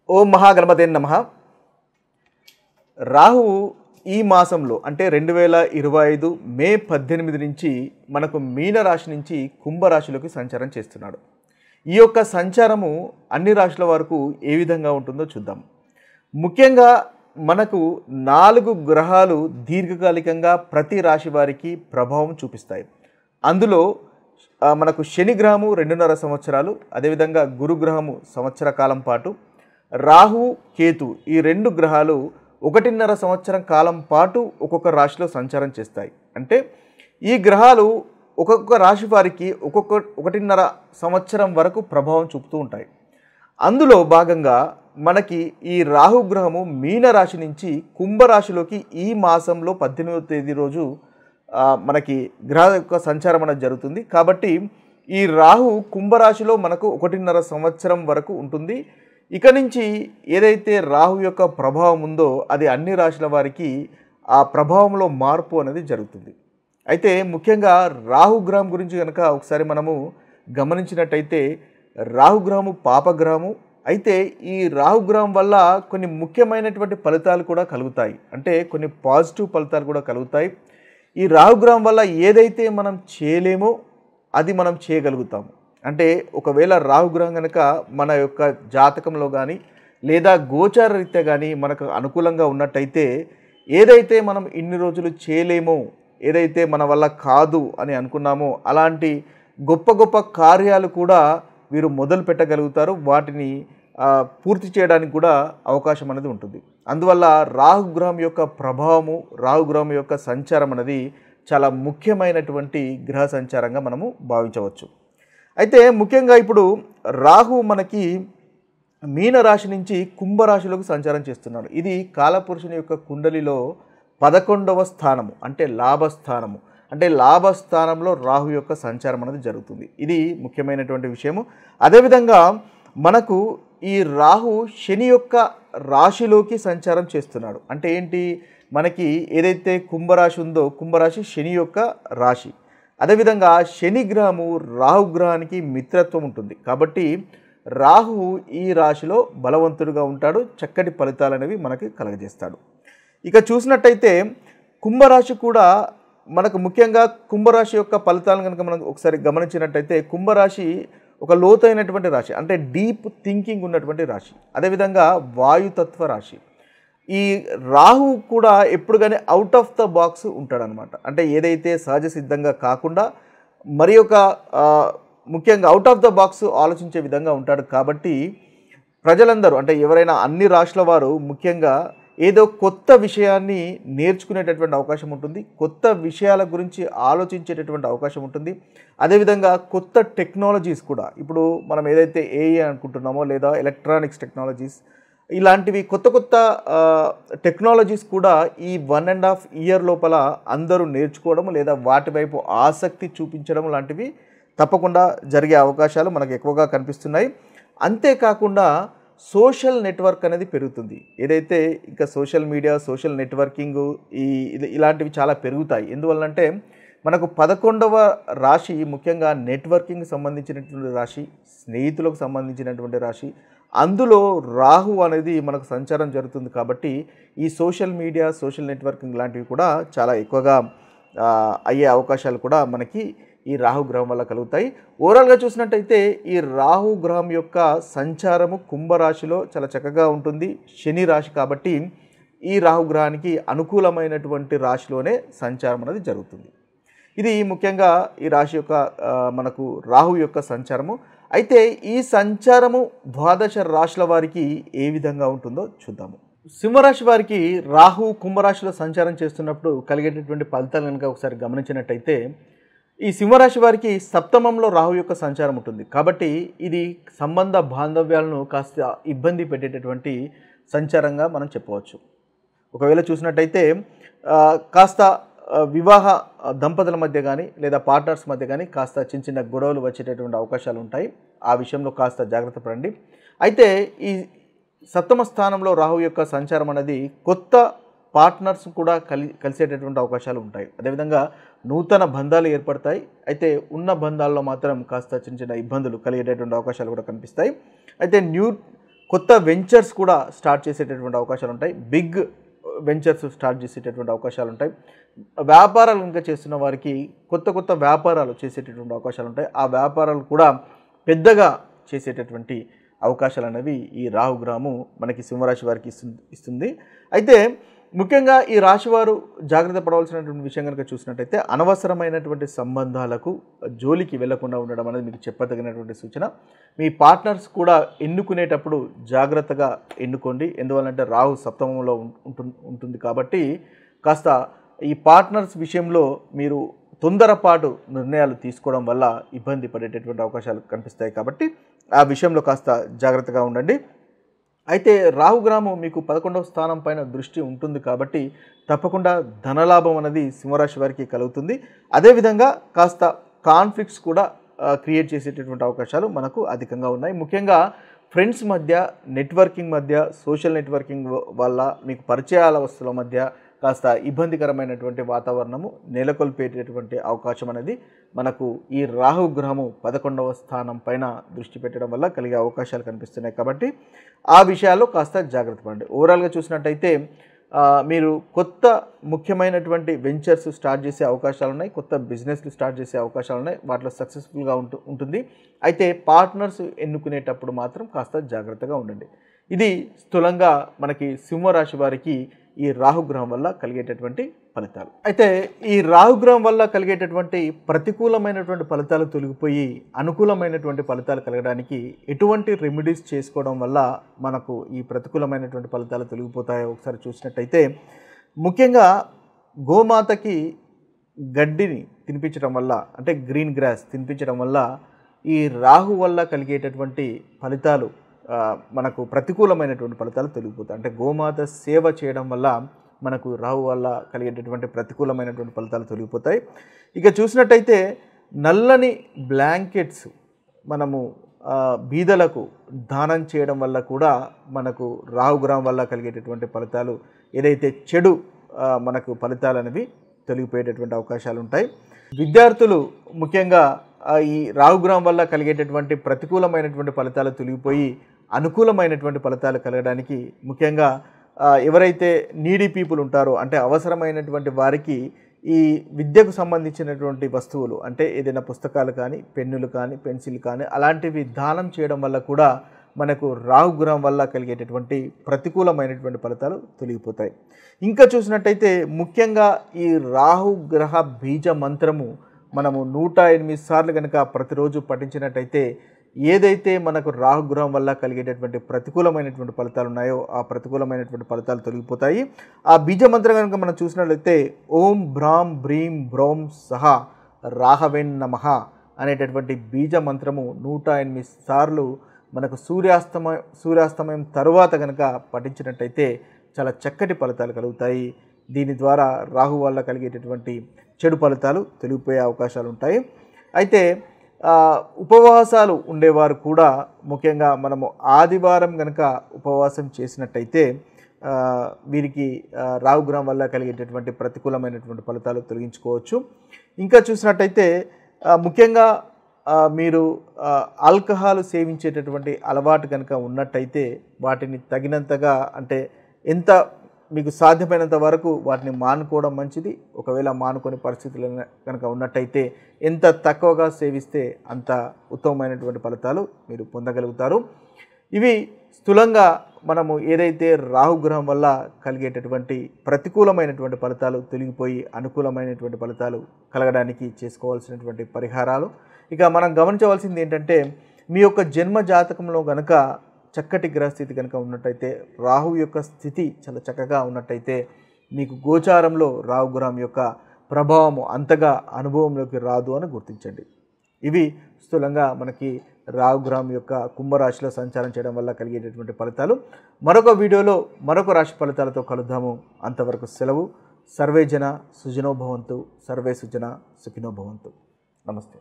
ఓం మహాగణపతే నమః. రాహువు ఈ మాసంలో అంటే 2025 మే 18 నుంచి మనకు మీనరాశి నుంచి కుంభరాశిలోకి సంచారం చేస్తున్నాడు. ఈ యొక్క సంచారము అన్ని రాశుల వరకు ఏ విధంగా ఉంటుందో చూద్దాం. ముఖ్యంగా మనకు 4 గ్రహాలు దీర్ఘకాలికంగా ప్రతి రాశి వారికి ప్రభావం చూపిస్తాయి. అందులో మనకు శని గ్రహము 2.5 సంవత్సరాలు, అదేవిధంగా గురుగ్రహము సంవత్సర కాలం పాటు, రాహు కేతు ఈ 2 గ్రహాలు 1.5 సంవత్సరం కాలం పాటు ఒక్కొక్క రాశిలో సంచారం చేస్తాయి. అంటే ఈ గ్రహాలు ఒక్కొక్క రాశి వారికి 1.5 సంవత్సరం వరకు ప్రభావం చూపుతూ ఉంటాయి. అందులో భాగంగా మనకి ఈ రాహు గ్రహము మీనరాశి నుంచి కుంభరాశిలోకి ఈ మాసంలో 18వ తేదీ రోజు మనకి గ్రహ యొక్క సంచారం అనేది జరుగుతుంది. కాబట్టి ఈ రాహు కుంభరాశిలో మనకు 1.5 సంవత్సరం వరకు ఉంటుంది. ఇక నుంచి ఏదైతే రాహు యొక్క ప్రభావం ఉందో అది అన్ని రాశుల వారికి ఆ ప్రభావంలో మార్పు అనేది జరుగుతుంది. అయితే ముఖ్యంగా రాహుగ్రహం గురించి కనుక ఒకసారి మనము గమనించినట్టయితే రాహుగ్రహము పాపగ్రహము. అయితే ఈ రాహుగ్రహం వల్ల కొన్ని ముఖ్యమైనటువంటి ఫలితాలు కూడా కలుగుతాయి. అంటే కొన్ని పాజిటివ్ ఫలితాలు కూడా కలుగుతాయి. ఈ రాహుగ్రహం వల్ల ఏదైతే మనం చేయలేమో అది మనం చేయగలుగుతాము. అంటే ఒకవేళ రాహుగ్రహం కనుక మన యొక్క జాతకంలో కానీ లేదా గోచార రీత్యా కానీ మనకు అనుకూలంగా ఉన్నట్టయితే ఏదైతే మనం ఇన్ని రోజులు చేయలేమో, ఏదైతే మన వల్ల కాదు అని అనుకున్నామో అలాంటి గొప్ప గొప్ప కార్యాలు కూడా వీరు మొదలు పెట్టగలుగుతారు. వాటిని పూర్తి చేయడానికి కూడా అవకాశం అనేది ఉంటుంది. అందువల్ల రాహుగ్రహం యొక్క ప్రభావము, రాహుగ్రహం యొక్క సంచారం అనేది చాలా ముఖ్యమైనటువంటి గ్రహ సంచారంగా మనము భావించవచ్చు. అయితే ముఖ్యంగా ఇప్పుడు రాహు మనకి మీనరాశి నుంచి కుంభరాశిలోకి సంచారం చేస్తున్నాడు. ఇది కాలపురుషుని యొక్క కుండలిలో 11వ స్థానము, అంటే లాభస్థానము. అంటే లాభస్థానంలో రాహు యొక్క సంచారం అనేది జరుగుతుంది. ఇది ముఖ్యమైనటువంటి విషయము. అదేవిధంగా మనకు ఈ రాహు శని యొక్క రాశిలోకి సంచారం చేస్తున్నాడు. అంటే ఏంటి, మనకి ఏదైతే కుంభరాశి ఉందో కుంభరాశి శని యొక్క రాశి. అదేవిధంగా శని గ్రహము రాహుగ్రహానికి మిత్రత్వం ఉంటుంది. కాబట్టి రాహువు ఈ రాశిలో బలవంతుడిగా ఉంటాడు. చక్కటి ఫలితాలు అనేవి మనకి కలగజేస్తాడు. ఇక చూసినట్టయితే కుంభరాశి కూడా మనకు ముఖ్యంగా కుంభరాశి యొక్క ఫలితాలను కనుక మనం ఒకసారి గమనించినట్టయితే కుంభరాశి ఒక లోతైనటువంటి రాశి, అంటే డీప్ థింకింగ్ ఉన్నటువంటి రాశి. అదేవిధంగా వాయుతత్వ రాశి. ఈ రాహు కూడా ఎప్పుడు కానీ అవుట్ ఆఫ్ ద బాక్స్ ఉంటాడనమాట. అంటే ఏదైతే సహజ సిద్ధంగా కాకుండా మరి ఒక ముఖ్యంగా అవుట్ ఆఫ్ ద బాక్స్ ఆలోచించే విధంగా ఉంటాడు. కాబట్టి ప్రజలందరూ అంటే ఎవరైనా అన్ని రాశుల వారు ముఖ్యంగా ఏదో కొత్త విషయాన్ని నేర్చుకునేటటువంటి అవకాశం ఉంటుంది. కొత్త విషయాల గురించి ఆలోచించేటటువంటి అవకాశం ఉంటుంది. అదేవిధంగా కొత్త టెక్నాలజీస్ కూడా, ఇప్పుడు మనం ఏదైతే ఏఐ అనుకుంటున్నామో లేదా ఎలక్ట్రానిక్స్ టెక్నాలజీస్, ఇలాంటివి కొత్త కొత్త టెక్నాలజీస్ కూడా ఈ 1.5 ఇయర్ లోపల అందరూ నేర్చుకోవడం లేదా వాటి వైపు ఆసక్తి చూపించడం లాంటివి తప్పకుండా జరిగే అవకాశాలు మనకు ఎక్కువగా కనిపిస్తున్నాయి. అంతేకాకుండా సోషల్ నెట్వర్క్ అనేది పెరుగుతుంది. ఏదైతే ఇంకా సోషల్ మీడియా, సోషల్ నెట్వర్కింగ్ ఇలాంటివి చాలా పెరుగుతాయి. ఎందువల్లంటే మనకు 11వ రాశి ముఖ్యంగా నెట్వర్కింగ్ సంబంధించినటువంటి రాశి, స్నేహితులకు సంబంధించినటువంటి రాశి. అందులో రాహు అనేది మనకు సంచారం జరుగుతుంది. కాబట్టి ఈ సోషల్ మీడియా, సోషల్ నెట్వర్కింగ్ లాంటివి కూడా చాలా ఎక్కువగా అయ్యే అవకాశాలు కూడా మనకి ఈ రాహుగ్రహం వల్ల కలుగుతాయి. ఓవరాల్గా చూసినట్టయితే ఈ రాహుగ్రహం యొక్క సంచారము కుంభరాశిలో చాలా చక్కగా ఉంటుంది. శని రాశి కాబట్టి ఈ రాహుగ్రహానికి అనుకూలమైనటువంటి రాశిలోనే సంచారం అనేది జరుగుతుంది. ఇది ముఖ్యంగా ఈ రాశి యొక్క మనకు రాహు యొక్క సంచారము. అయితే ఈ సంచారము 12 రాశుల వారికి ఏ విధంగా ఉంటుందో చూద్దాము. సింహరాశి వారికి రాహు కుంభరాశిలో సంచారం చేస్తున్నప్పుడు కలిగేటటువంటి ఫలితాలు కనుక ఒకసారి గమనించినట్టయితే ఈ సింహరాశి వారికి సప్తమంలో రాహు యొక్క సంచారం ఉంటుంది. కాబట్టి ఇది సంబంధ బాంధవ్యాలను కాస్త ఇబ్బంది పెట్టేటటువంటి సంచారంగా మనం చెప్పవచ్చు. ఒకవేళ చూసినట్టయితే కాస్త వివాహ దంపతుల మధ్య కానీ లేదా పార్ట్నర్స్ మధ్య కానీ కాస్త చిన్న చిన్న గొడవలు వచ్చేటటువంటి అవకాశాలు ఉంటాయి. ఆ విషయంలో కాస్త జాగ్రత్త పడండి. అయితే ఈ సప్తమ స్థానంలో రాహు యొక్క సంచారం అనేది కొత్త పార్ట్నర్స్ కూడా కలిసేటటువంటి అవకాశాలు ఉంటాయి. అదేవిధంగా నూతన బంధాలు ఏర్పడతాయి. అయితే ఉన్న బంధాల్లో మాత్రం కాస్త చిన్న చిన్న ఇబ్బందులు కలిగేటటువంటి అవకాశాలు కూడా కనిపిస్తాయి. అయితే కొత్త వెంచర్స్ కూడా స్టార్ట్ చేసేటటువంటి అవకాశాలు ఉంటాయి. బిగ్ వెంచర్స్ స్టార్ట్ చేసేటటువంటి అవకాశాలు ఉంటాయి. వ్యాపారాలు ఇంకా చేస్తున్న వారికి కొత్త కొత్త వ్యాపారాలు చేసేటటువంటి అవకాశాలు ఉంటాయి. ఆ వ్యాపారాలు కూడా పెద్దగా చేసేటటువంటి అవకాశాలు అనేవి ఈ రాహుగ్రహము మనకి సింహరాశి వారికి ఇస్తుంది. అయితే ముఖ్యంగా ఈ రాశివారు జాగ్రత్త పడవలసినటువంటి విషయం కనుక చూసినట్టయితే అనవసరమైనటువంటి సంబంధాలకు జోలికి వెళ్లకుండా ఉండడం అనేది మీకు చెప్పదగినటువంటి సూచన. మీ పార్ట్నర్స్ కూడా ఎన్నుకునేటప్పుడు జాగ్రత్తగా ఎన్నుకోండి. ఎందువల్లంటే రాహు సప్తమంలో ఉంటుంది కాబట్టి కాస్త ఈ పార్ట్నర్స్ విషయంలో మీరు తొందరపాటు నిర్ణయాలు తీసుకోవడం వల్ల ఇబ్బంది పడేటటువంటి అవకాశాలు కనిపిస్తాయి. కాబట్టి ఆ విషయంలో కాస్త జాగ్రత్తగా ఉండండి. అయితే రాహుగ్రహము మీకు 11వ స్థానం పైన దృష్టి ఉంటుంది కాబట్టి తప్పకుండా ధనలాభం అనేది సింహరాశి వారికి కలుగుతుంది. అదేవిధంగా కాస్త కాన్ఫ్లిక్ట్స్ కూడా క్రియేట్ చేసేటటువంటి అవకాశాలు మనకు అధికంగా ఉన్నాయి. ముఖ్యంగా ఫ్రెండ్స్ మధ్య, నెట్వర్కింగ్ మధ్య, సోషల్ నెట్వర్కింగ్ వల్ల మీకు పరిచయాల వస్తువుల మధ్య కాస్త ఇబ్బందికరమైనటువంటి వాతావరణము నెలకొల్పేటటువంటి అవకాశం అనేది మనకు ఈ రాహుగ్రహము 11వ స్థానం పైన దృష్టి పెట్టడం వల్ల కలిగే అవకాశాలు కనిపిస్తున్నాయి. కాబట్టి ఆ విషయాల్లో కాస్త జాగ్రత్త పడండి. ఓవరాల్గా చూసినట్టయితే మీరు కొత్త ముఖ్యమైనటువంటి వెంచర్స్ స్టార్ట్ చేసే అవకాశాలు ఉన్నాయి. కొత్త బిజినెస్లు స్టార్ట్ చేసే అవకాశాలు ఉన్నాయి. వాటిలో సక్సెస్ఫుల్గా ఉంటుంది. అయితే పార్ట్నర్స్ ఎన్నుకునేటప్పుడు మాత్రం కాస్త జాగ్రత్తగా ఉండండి. ఇది స్థూలంగా మనకి సింహరాశి వారికి ఈ రాహుగ్రహం వల్ల కలిగేటటువంటి ఫలితాలు. అయితే ఈ రాహుగ్రహం వల్ల కలిగేటటువంటి ప్రతికూలమైనటువంటి ఫలితాలు తొలగిపోయి అనుకూలమైనటువంటి ఫలితాలు కలగడానికి ఎటువంటి రెమెడీస్ చేసుకోవడం వల్ల మనకు ఈ ప్రతికూలమైనటువంటి ఫలితాలు తొలగిపోతాయో ఒకసారి చూసినట్టయితే, ముఖ్యంగా గోమాతకి గడ్డిని తినిపించడం వల్ల, అంటే గ్రీన్ గ్రాస్ తినిపించడం వల్ల ఈ రాహు వల్ల కలిగేటటువంటి ఫలితాలు మనకు ప్రతికూలమైనటువంటి ఫలితాలు తొలగిపోతాయి. అంటే గోమాత సేవ చేయడం వల్ల మనకు రాహు వల్ల కలిగేటటువంటి ప్రతికూలమైనటువంటి ఫలితాలు తొలగిపోతాయి. ఇక చూసినట్టయితే నల్లని బ్లాంకెట్స్ మనము బీదలకు దానం చేయడం వల్ల కూడా మనకు రాహుగ్రహం వల్ల కలిగేటటువంటి ఫలితాలు, ఏదైతే చెడు మనకు ఫలితాలు అనేవి తొలగిపోయేటటువంటి అవకాశాలు ఉంటాయి. విద్యార్థులు ముఖ్యంగా ఈ రాహుగ్రహం వల్ల కలిగేటటువంటి ప్రతికూలమైనటువంటి ఫలితాలు తొలగిపోయి అనుకూలమైనటువంటి ఫలితాలు కలగడానికి ముఖ్యంగా ఎవరైతే నీడీ పీపుల్ ఉంటారో, అంటే అవసరమైనటువంటి వారికి ఈ విద్యకు సంబంధించినటువంటి వస్తువులు, అంటే ఏదైనా పుస్తకాలు కానీ, పెన్నులు కానీ, పెన్సిల్ కానీ అలాంటివి దానం చేయడం వల్ల కూడా మనకు రాహుగ్రహం వల్ల కలిగేటటువంటి ప్రతికూలమైనటువంటి ఫలితాలు తొలగిపోతాయి. ఇంకా చూసినట్టయితే ముఖ్యంగా ఈ రాహుగ్రహ బీజ మంత్రము మనము 108 సార్లు కనుక ప్రతిరోజు పఠించినట్టయితే ఏదైతే మనకు రాహుగ్రహం వల్ల కలిగేటటువంటి ప్రతికూలమైనటువంటి ఫలితాలు ఉన్నాయో ఆ ప్రతికూలమైనటువంటి ఫలితాలు తొలగిపోతాయి. ఆ బీజ మంత్రం కనుక మనం చూసినట్లయితే ఓం భ్రాం భ్రీం భ్రౌం సహ రాహవేన్ నమః అనేటటువంటి బీజ మంత్రము 108 సార్లు మనకు సూర్యాస్తమయం తరువాత కనుక పఠించినట్టయితే చాలా చక్కటి ఫలితాలు కలుగుతాయి. దీని ద్వారా రాహు వల్ల కలిగేటటువంటి చెడు ఫలితాలు తొలగిపోయే అవకాశాలు ఉంటాయి. అయితే ఉపవాసాలు ఉండేవారు కూడా ముఖ్యంగా మనము ఆదివారం కనుక ఉపవాసం చేసినట్టయితే వీరికి రాహుగ్రహం వల్ల కలిగేటటువంటి ప్రతికూలమైనటువంటి ఫలితాలు తొలగించుకోవచ్చు. ఇంకా చూసినట్టయితే ముఖ్యంగా మీరు ఆల్కహాల్ సేవించేటటువంటి అలవాటు కనుక ఉన్నట్టయితే వాటిని తగినంతగా, అంటే ఎంత మీకు సాధ్యమైనంత వరకు వాటిని మానుకోవడం మంచిది. ఒకవేళ మానుకొని పరిస్థితులు కనుక ఉన్నట్టయితే ఎంత తక్కువగా సేవిస్తే అంత ఉత్తమమైనటువంటి ఫలితాలు మీరు పొందగలుగుతారు. ఇవి స్థూలంగా మనము ఏదైతే రాహుగ్రహం వల్ల కలిగేటటువంటి ప్రతికూలమైనటువంటి ఫలితాలు తొలగిపోయి అనుకూలమైనటువంటి ఫలితాలు కలగడానికి చేసుకోవాల్సినటువంటి పరిహారాలు. ఇక మనం గమనించవలసింది ఏంటంటే, మీ యొక్క జన్మ జాతకంలో కనుక చక్కటి గ్రహస్థితి కనుక ఉన్నట్టయితే, రాహు యొక్క స్థితి చాలా చక్కగా ఉన్నట్టయితే మీకు గోచారంలో రాహుగ్రహం యొక్క ప్రభావము అంతగా అనుభవంలోకి రాదు అని గుర్తించండి. ఇవి స్థూలంగా మనకి రాహుగ్రహం యొక్క కుంభరాశిలో సంచారం చేయడం వల్ల కలిగేటటువంటి ఫలితాలు. మరొక వీడియోలో మరొక రాశి ఫలితాలతో కలుద్దాము. అంతవరకు సెలవు. సర్వే జన సుజనో భవంతు, సర్వే సుజన సుఖినో భవంతు. నమస్తే.